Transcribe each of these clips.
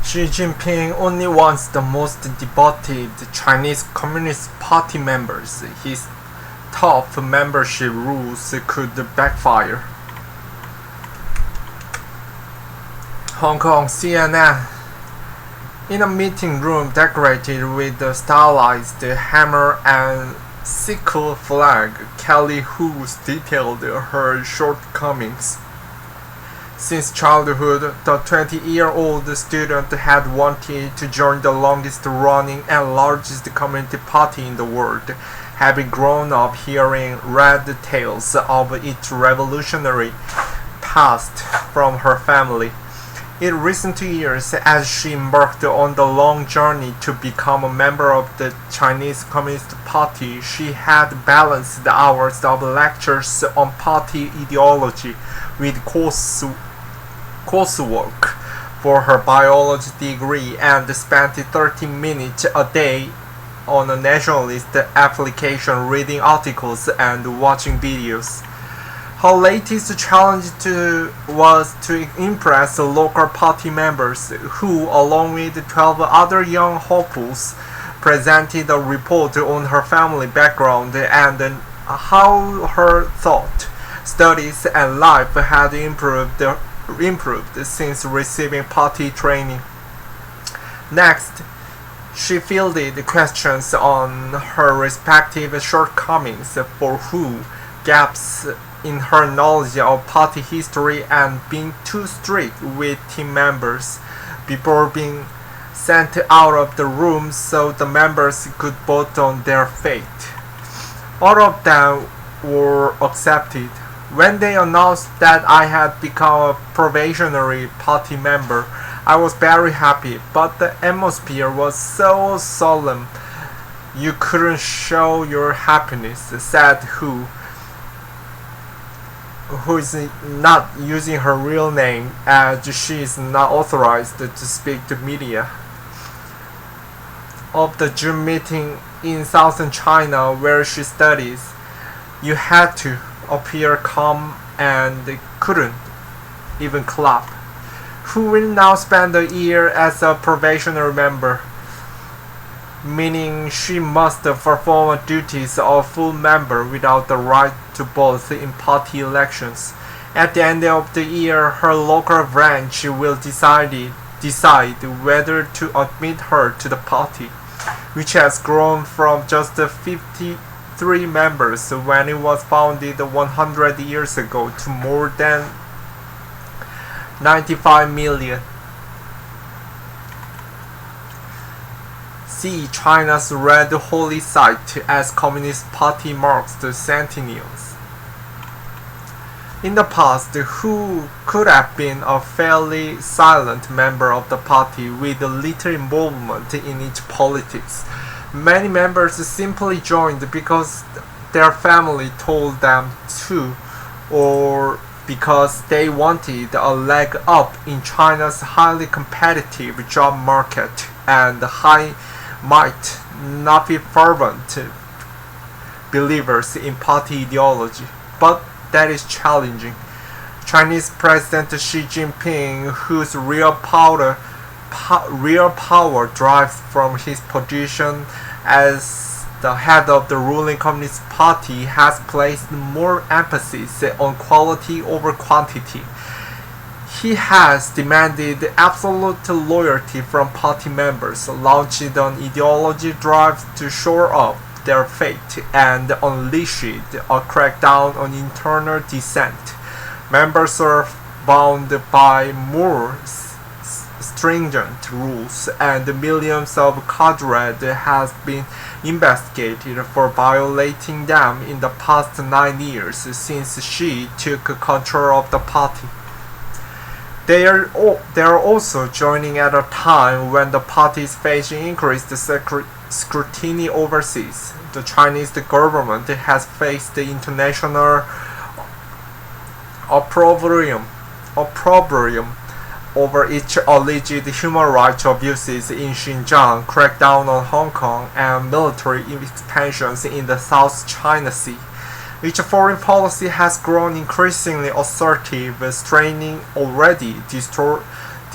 Xi Jinping only wants the most devoted Chinese Communist Party members. His tough membership rules could backfire. Hong Kong CNN. In a meeting room decorated with the stylized hammer and sickle flag, Kelly Hoos detailed her shortcomings. Since childhood, the 20-year-old student had wanted to join the longest-running and largest community party in the world, having grown up hearing red tales of its revolutionary past from her family. In recent years, as she embarked on the long journey to become a member of the Chinese Communist Party, she had balanced the hours of lectures on party ideology with coursework for her biology degree and spent 30 minutes a day on a nationalist application reading articles and watching videos. Her latest challenge was to impress the local party members who, along with 12 other young hopefuls, presented a report on her family background and how her thought, studies and life had improved since receiving party training. Next, she fielded questions on her respective shortcomings for who, gaps in her knowledge of party history and being too strict with team members before being sent out of the room so the members could vote on their fate. All of them were accepted. When they announced that I had become a probationary party member, I was very happy, but the atmosphere was so solemn. You couldn't show your happiness, said who is not using her real name as she is not authorized to speak to media. Of the June meeting in southern China where she studies, you had to appear calm and couldn't even clap. Who will now spend a year as a probationary member, meaning she must perform duties of a full member without the right to vote in party elections. At the end of the year, her local branch will decide whether to admit her to the party, which has grown from just 53 members when it was founded 100 years ago to more than 95 million. See China's Red Holy Site as Communist Party marks the centennials. In the past, Hu could have been a fairly silent member of the party with little involvement in its politics. Many members simply joined because their family told them to, or because they wanted a leg up in China's highly competitive job market, and might not be fervent believers in party ideology, but that is challenging. Chinese President Xi Jinping, whose real power derives from his position as the head of the ruling Communist Party, has placed more emphasis on quality over quantity. He has demanded absolute loyalty from party members, launched an ideology drive to shore up their fate, and unleashed a crackdown on internal dissent. Members are bound by more stringent rules, and millions of cadres have been investigated for violating them in the past 9 years since Xi took control of the party. They are also joining at a time when the party is facing increased scrutiny overseas. The Chinese government has faced the international opprobrium over its alleged human rights abuses in Xinjiang, crackdown on Hong Kong, and military expansions in the South China Sea. Its foreign policy has grown increasingly assertive, straining already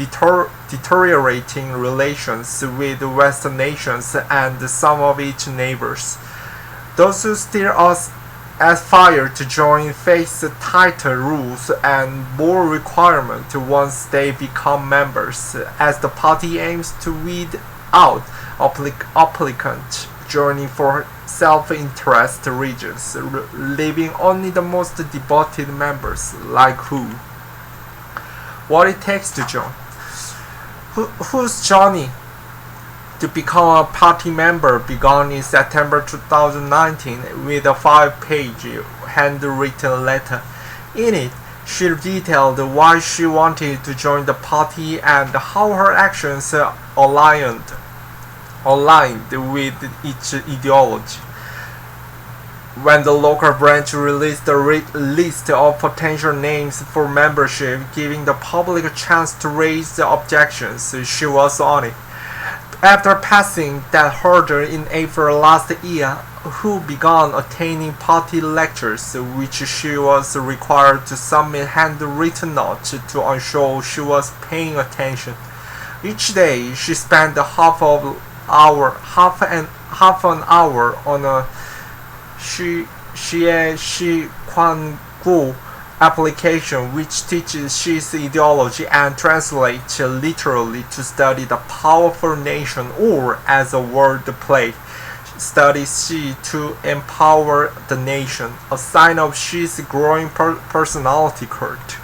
deteriorating relations with Western nations and some of its neighbors. Those who still aspire to join face tighter rules and more requirements once they become members, as the party aims to weed out applicants journey for self-interest regions, leaving only the most devoted members like who. What it takes to join. Whose journey to become a party member began in September 2019 with a 5-page handwritten letter. In it, she detailed why she wanted to join the party and how her actions aligned with its ideology. When the local branch released a list of potential names for membership, giving the public a chance to raise the objections, she was on it. After passing that hurdle in April last year, who began attending party lectures, which she was required to submit handwritten notes to ensure she was paying attention. Each day, she spent half an hour on a Shi Quan Gu application, which teaches Xi's ideology and translates literally to study the powerful nation, or as a word play, study Xi to empower the nation, a sign of Xi's growing personality cult.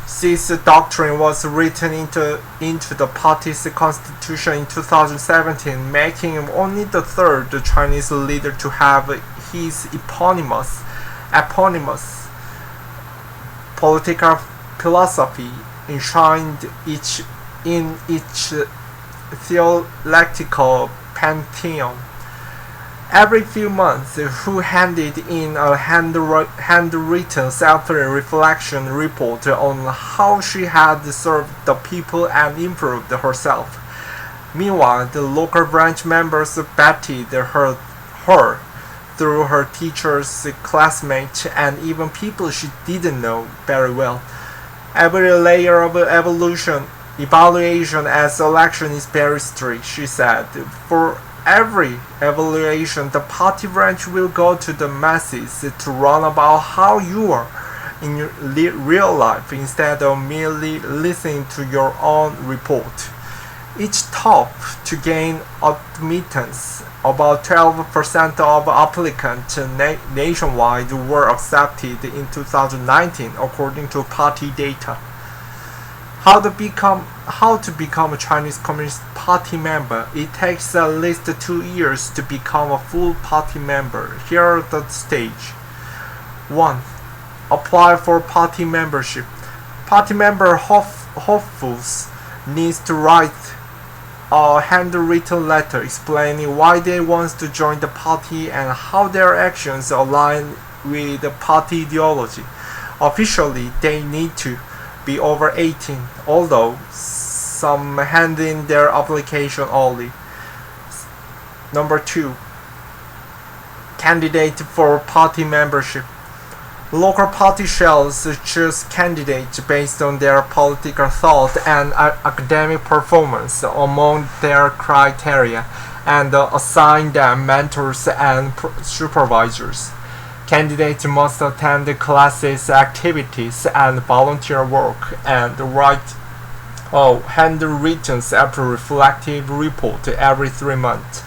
Xi's doctrine was written into the party's constitution in 2017, making him only the third Chinese leader to have his eponymous political philosophy enshrined in its theological pantheon. Every few months, Hu handed in a handwritten self-reflection report on how she had served the people and improved herself. Meanwhile, the local branch members batted her through her teachers, classmates, and even people she didn't know very well. Every layer of evaluation as election is very strict, she said. For every evaluation, the party branch will go to the masses to learn about how you are in real life instead of merely listening to your own report. Each top to gain admittance. About 12% of applicants nationwide were accepted in 2019, according to party data. How to become a Chinese Communist Party member. It takes at least 2 years to become a full party member. Here are the stage. 1. Apply for party membership. Party member hopefuls needs to write a handwritten letter explaining why they want to join the party and how their actions align with the party ideology. Officially, they need to be over 18, although some hand in their application early. Number 2. Candidate for party membership. Local party shells choose candidates based on their political thought and academic performance among their criteria, and assign them mentors and supervisors. Candidates must attend classes, activities, and volunteer work, and write a handwritten self-reflective report every 3 months.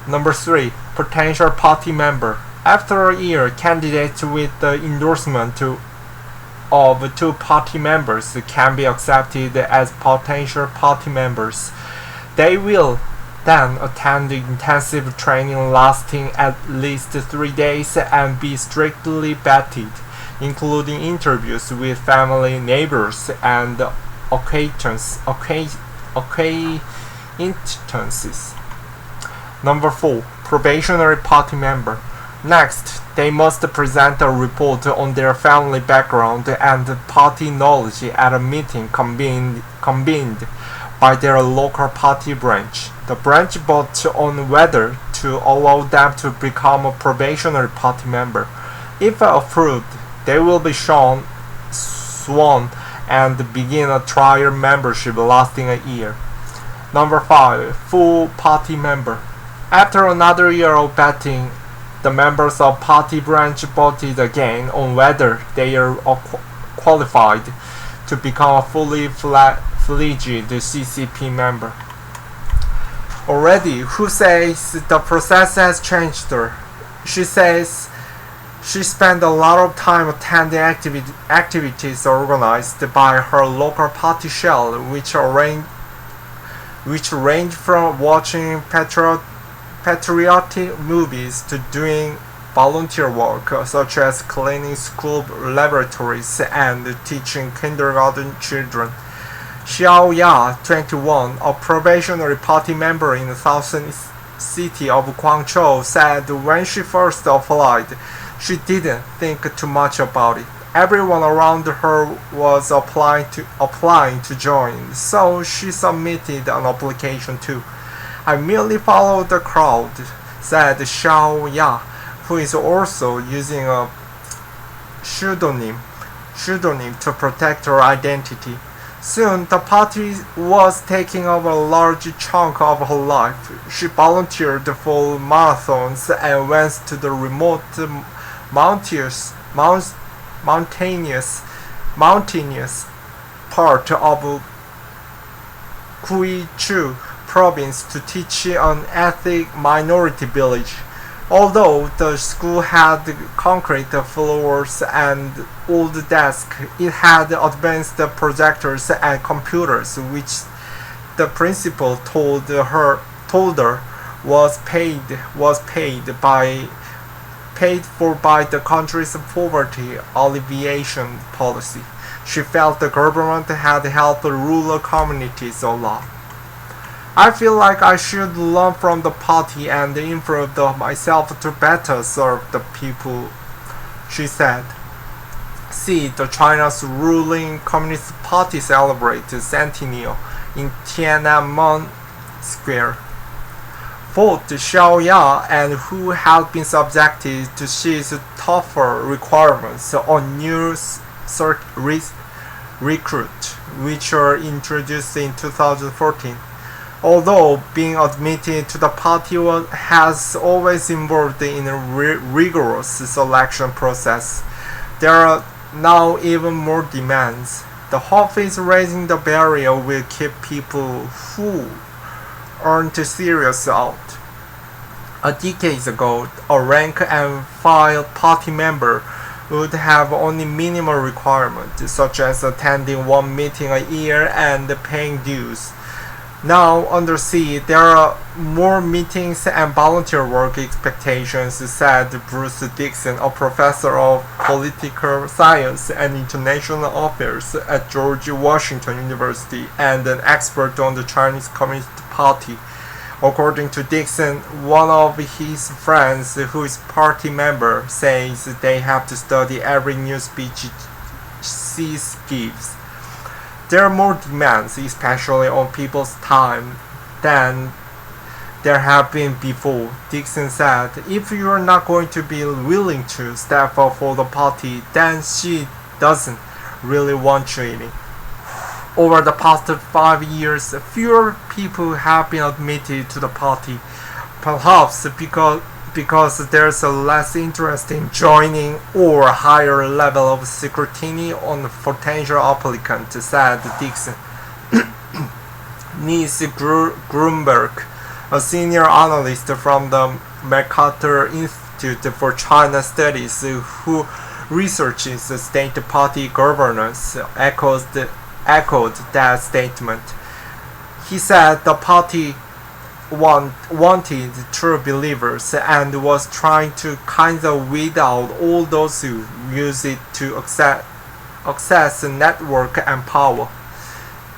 Number 3. Potential party member. After a year, candidates with the endorsement of 2 party members can be accepted as potential party members. They will then attend intensive training lasting at least 3 days and be strictly vetted, including interviews with family, neighbors, and acquaintances. Number 4. Probationary party member. Next, they must present a report on their family background and party knowledge at a meeting convened by their local party branch. The branch votes on whether to allow them to become a probationary party member. If approved, they will be sworn and begin a trial membership lasting a year. Number 5. Full party member. After another year of betting, the members of party branch voted again on whether they are qualified to become a fully fledged CCP member. Already, Hu says the process has changed her. She says she spent a lot of time attending activities organized by her local party shell, which range from watching patriotic movies to doing volunteer work, such as cleaning school laboratories and teaching kindergarten children. Xiao Ya, 21, a probationary party member in the southern city of Guangzhou, said when she first applied, she didn't think too much about it. Everyone around her was applying to join, so she submitted an application too. I merely followed the crowd, said Xiao Ya, who is also using a pseudonym to protect her identity. Soon, the party was taking over a large chunk of her life. She volunteered for marathons and went to the remote mountainous part of Guizhou province to teach an ethnic minority village. Although the school had concrete floors and old desks, it had advanced projectors and computers, which the principal told her was paid for by the country's poverty alleviation policy. She felt the government had helped rural communities a lot. I feel like I should learn from the party and improve myself to better serve the people, she said. See, the China's ruling Communist Party celebrates centennial in Tiananmen Square. Both Xiao Ya and Hu have been subjected to Xi's tougher requirements on new recruit, which were introduced in 2014. Although being admitted to the party has always involved in a rigorous selection process, there are now even more demands. The hope is raising the barrier will keep people who aren't serious out. A decade ago, a rank and file party member would have only minimal requirements, such as attending one meeting a year and paying dues. Now, under Xi, there are more meetings and volunteer work expectations, said Bruce Dixon, a professor of political science and international affairs at George Washington University and an expert on the Chinese Communist Party. According to Dixon, one of his friends who is party member says they have to study every new speech Xi gives. There are more demands, especially on people's time, than there have been before, Dixon said. If you are not going to be willing to step up for the party, then she doesn't really want you in it. Over the past 5 years, fewer people have been admitted to the party, perhaps because there's a less interest in joining or a higher level of scrutiny on potential applicants, said Dixon. Nils Grunberg, a senior analyst from the MacArthur Institute for China Studies who researches state party governance, echoed that statement. He said the party wanted true believers and was trying to kind of weed out all those who use it to access network and power.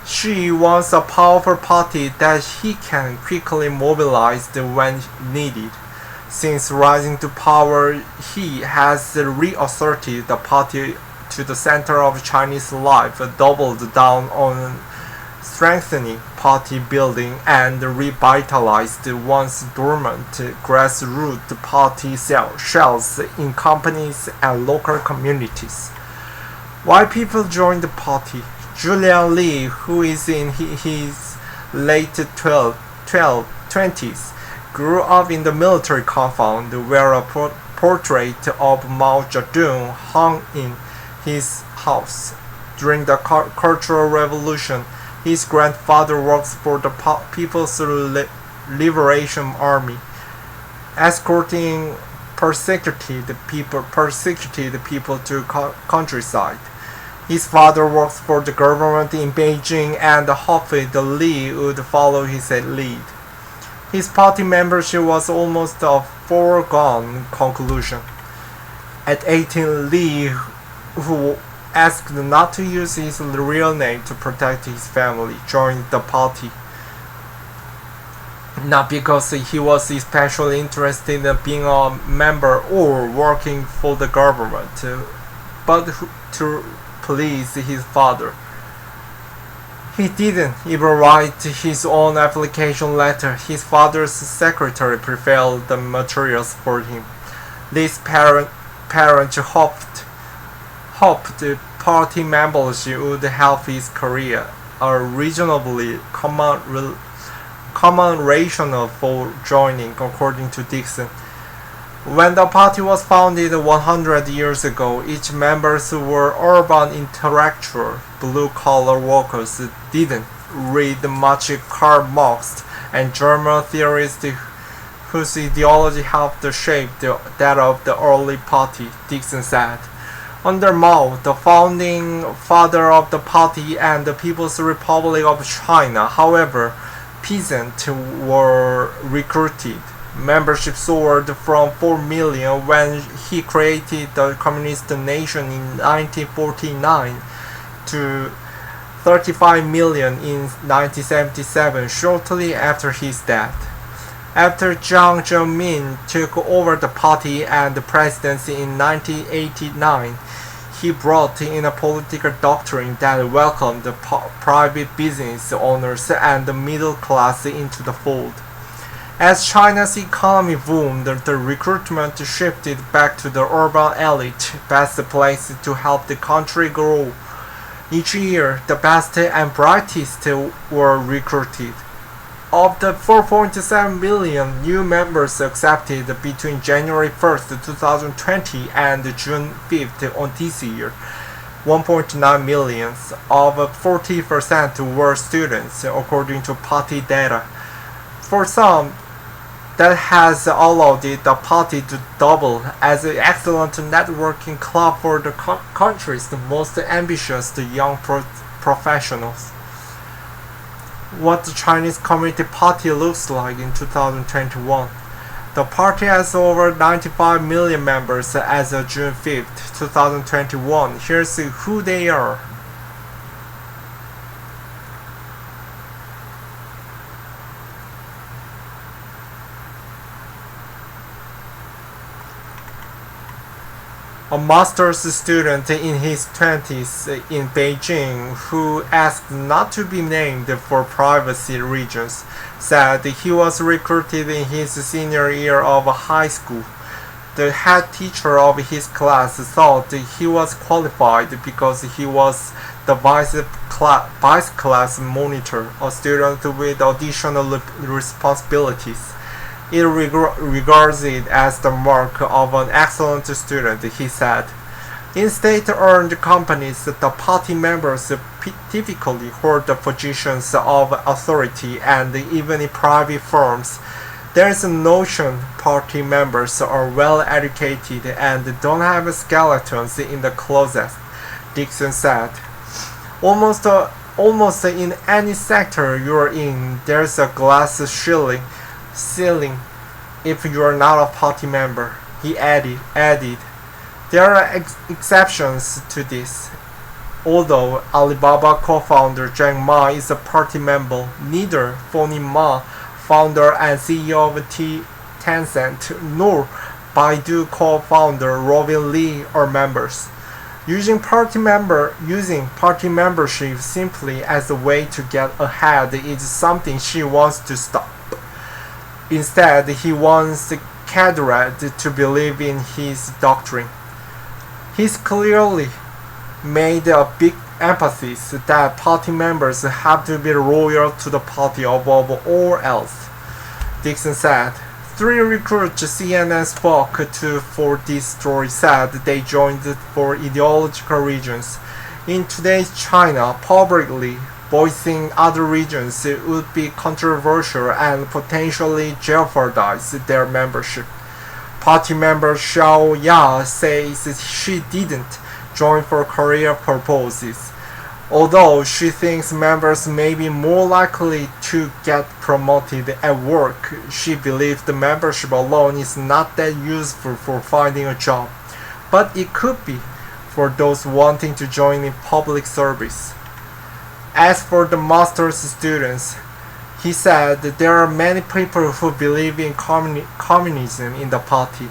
She wants a powerful party that he can quickly mobilize when needed. Since rising to power, he has reasserted the party to the center of Chinese life, doubled down on strengthening party building and revitalized once dormant grassroots party shells in companies and local communities. Why people join the party? Julia Lee, who is in his late 20s, grew up in the military compound where a portrait of Mao Zedong hung in his house. During the Cultural Revolution, his grandfather works for the People's Liberation Army, escorting persecuted people to countryside. His father works for the government in Beijing and hoped Lee would follow his lead. His party membership was almost a foregone conclusion. At 18, Lee, who asked not to use his real name to protect his family, joined the party. Not because he was especially interested in being a member or working for the government, but to please his father. He didn't even write his own application letter. His father's secretary prepared the materials for him. Lee's parents hoped party membership would help his career, a reasonably common rationale for joining, according to Dixon. When the party was founded 100 years ago, its members were urban intellectuals, blue-collar workers, didn't read much Karl Marx, and German theorists whose ideology helped shape that of the early party, Dixon said. Under Mao, the founding father of the party and the People's Republic of China, however, peasants were recruited. Membership soared from 4 million when he created the communist nation in 1949 to 35 million in 1977, shortly after his death. After Jiang Zemin took over the party and the presidency in 1989, he brought in a political doctrine that welcomed the private business owners and the middle class into the fold. As China's economy boomed, the recruitment shifted back to the urban elite, best placed to help the country grow. Each year, the best and brightest were recruited. Of the 4.7 million new members accepted between January 1st, 2020 and June 5th on this year, 1.9 million of 40% were students, according to party data. For some, that has allowed the party to double as an excellent networking club for the country's most ambitious young professionals. What the Chinese Communist Party looks like in 2021. The party has over 95 million members as of June 5th, 2021. Here's who they are. A master's student in his 20s in Beijing who asked not to be named for privacy reasons said he was recruited in his senior year of high school. The head teacher of his class thought he was qualified because he was the vice class monitor, a student with additional responsibilities. It regards it as the mark of an excellent student, he said. In state-owned companies, the party members typically hold the positions of authority, and even in private firms, there is a notion party members are well educated and don't have skeletons in the closet, Dixon said. Almost in any sector you're in, there's a glass ceiling if you are not a party member, he added. There are exceptions to this. Although Alibaba co-founder Jack Ma is a party member, neither Pony Ma, founder and CEO of Tencent, nor Baidu co-founder Robin Li are members. Using party membership simply as a way to get ahead is something she wants to stop. Instead, he wants the cadre to believe in his doctrine. He's clearly made a big emphasis that party members have to be loyal to the party above all else. Dixon said. Three recruits CNN spoke to for this story said they joined for ideological reasons. In today's China, publicly voicing other regions would be controversial and potentially jeopardize their membership. Party member Xiao Ya says she didn't join for career purposes. Although she thinks members may be more likely to get promoted at work, she believes the membership alone is not that useful for finding a job, but it could be for those wanting to join in public service. As for the master's students, he said there are many people who believe in communism in the party.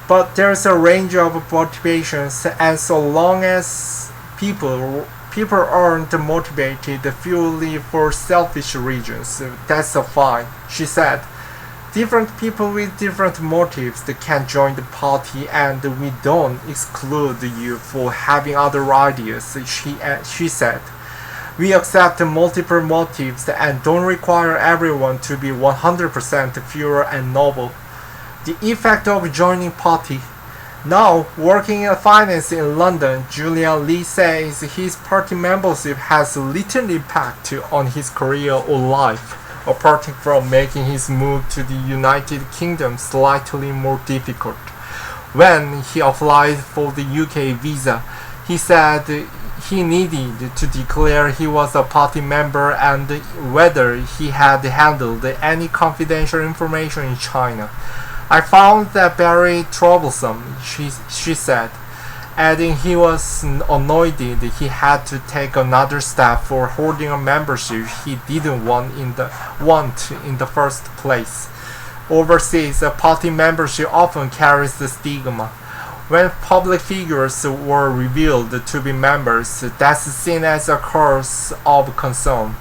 But there's a range of motivations, and so long as people aren't motivated purely for selfish reasons, that's fine, she said. Different people with different motives can join the party, and we don't exclude you for having other ideas, she said. We accept multiple motives and don't require everyone to be 100% pure and noble. The effect of joining party. Now, working in finance in London, Julia Lee says his party membership has little impact on his career or life, apart from making his move to the United Kingdom slightly more difficult. When he applied for the UK visa, he said he needed to declare he was a party member and whether he had handled any confidential information in China. I found that very troublesome, she said, adding he was annoyed he had to take another step for holding a membership he didn't want in the first place. Overseas, a party membership often carries the stigma. When public figures were revealed to be members, that's seen as a cause of concern.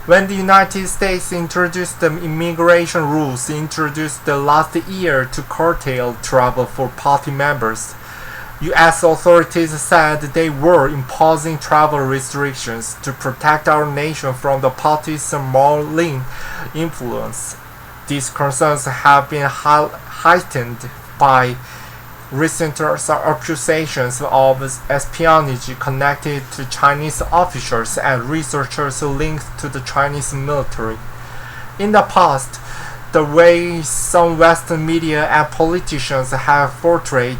When the United States introduced the immigration rules introduced last year to curtail travel for party members, U.S. authorities said they were imposing travel restrictions to protect our nation from the party's malign influence. These concerns have been heightened by recent accusations of espionage connected to Chinese officials and researchers linked to the Chinese military. In the past, the way some Western media and politicians have portrayed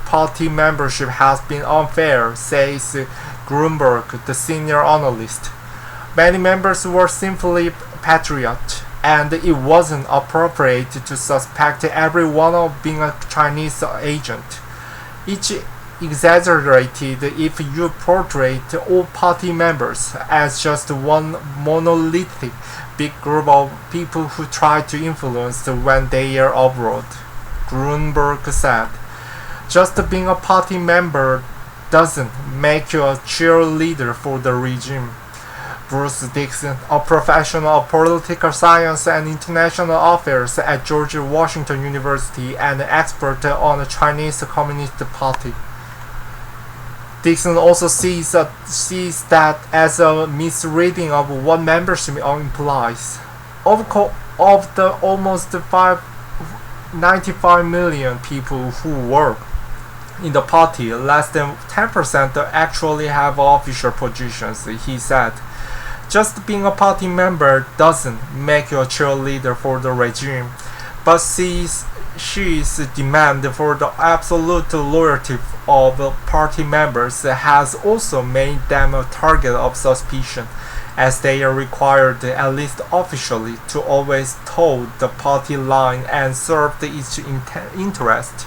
party membership has been unfair, says Grunberg, the senior analyst. Many members were simply patriots, and it wasn't appropriate to suspect everyone of being a Chinese agent. It's exaggerated if you portray all party members as just one monolithic big group of people who try to influence when they are abroad, Grunberg said. Just being a party member doesn't make you a cheerleader for the regime. Bruce Dixon, a professional of political science and international affairs at George Washington University and an expert on the Chinese Communist Party. Dixon also sees that as a misreading of what membership implies. Of the almost 95 million people who work in the party, less than 10% actually have official positions, he said. Just being a party member doesn't make you a cheerleader for the regime, but she's demand for the absolute loyalty of party members has also made them a target of suspicion, as they are required, at least officially, to always toe the party line and serve its interest.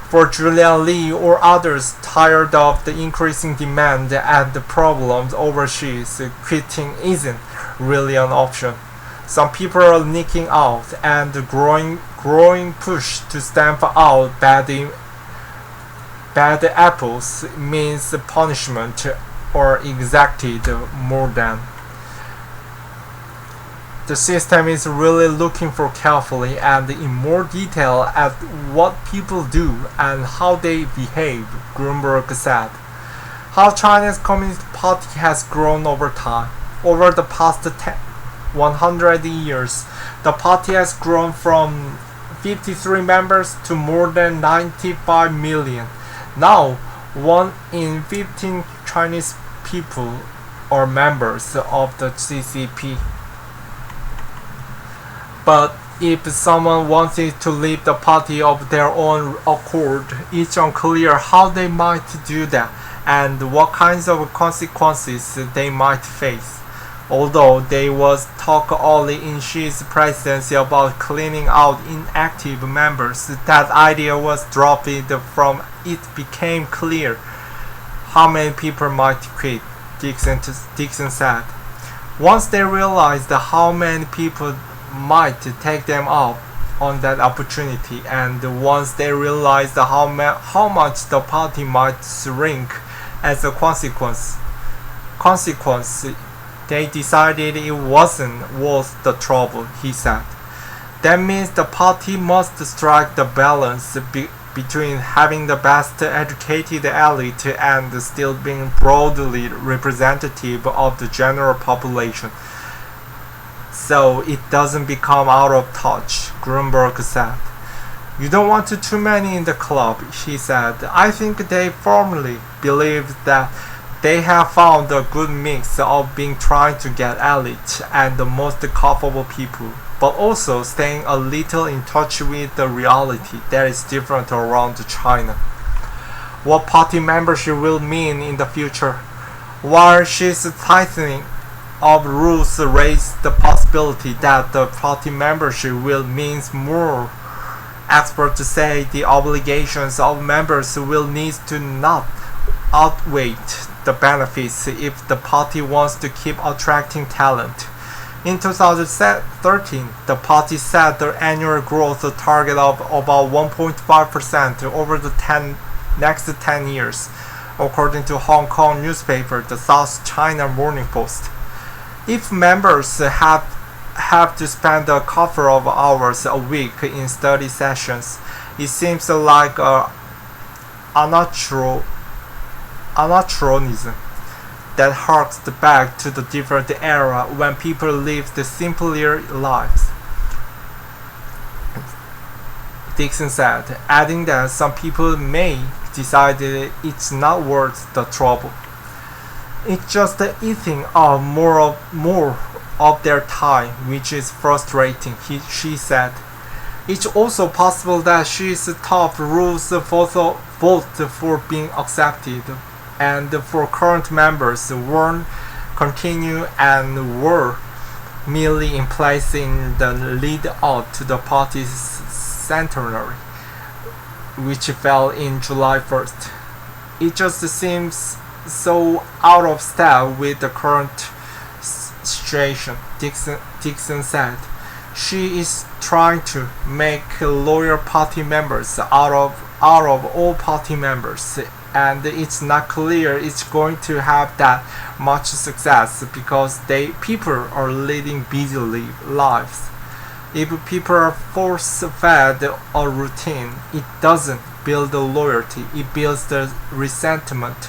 For Julia Lee or others tired of the increasing demand and the problems overseas, quitting isn't really an option. Some people are nicking out, and the growing push to stamp out bad apples means punishment or exacted more than. The system is really looking for carefully and in more detail at what people do and how they behave, Grunberg said. How China's Communist Party has grown over time. Over the past 100 years, the party has grown from 53 members to more than 95 million. Now, 1 in 15 Chinese people are members of the CCP. But if someone wanted to leave the party of their own accord, it's unclear how they might do that and what kinds of consequences they might face. Although there was talk early in Xi's presidency about cleaning out inactive members, that idea was dropped from it became clear how many people might quit, Dixon said. Once they realized how many people might take them up on that opportunity, and once they realized how much the party might shrink as a consequence, they decided it wasn't worth the trouble, he said. That means the party must strike the balance between having the best educated elite and still being broadly representative of the general population, so it doesn't become out of touch, Grunberg said. You don't want too many in the club, he said. I think they firmly believe that they have found a good mix of being trying to get elite and the most capable people, but also staying a little in touch with the reality that is different around China. What party membership will mean in the future? While she's tightening of rules raise the possibility that the party membership will mean more. Experts say the obligations of members will need to not outweigh the benefits if the party wants to keep attracting talent. In 2013, the party set the annual growth target of about 1.5% over the next 10 years, according to Hong Kong newspaper the South China Morning Post. If members have to spend a couple of hours a week in study sessions, it seems like anachronism that harks back to the different era when people lived simpler lives, Dixon said, adding that some people may decide it's not worth the trouble. It's just eating up more of their time, which is frustrating, she said. It's also possible that she's tough rules vote for being accepted, and for current members won't continue and were merely in place in the lead out to the party's centenary, which fell in July 1st. It just seems so out of step with the current situation, Dixon said. She is trying to make loyal party members out of all party members, and it's not clear it's going to have that much success because people are leading busy lives. If people are force-fed a routine, it doesn't build the loyalty, it builds the resentment.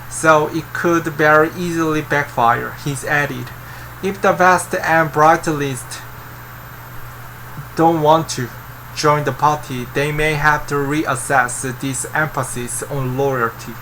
So it could very easily backfire, he's added. If the best and brightest don't want to join the party, they may have to reassess this emphasis on loyalty.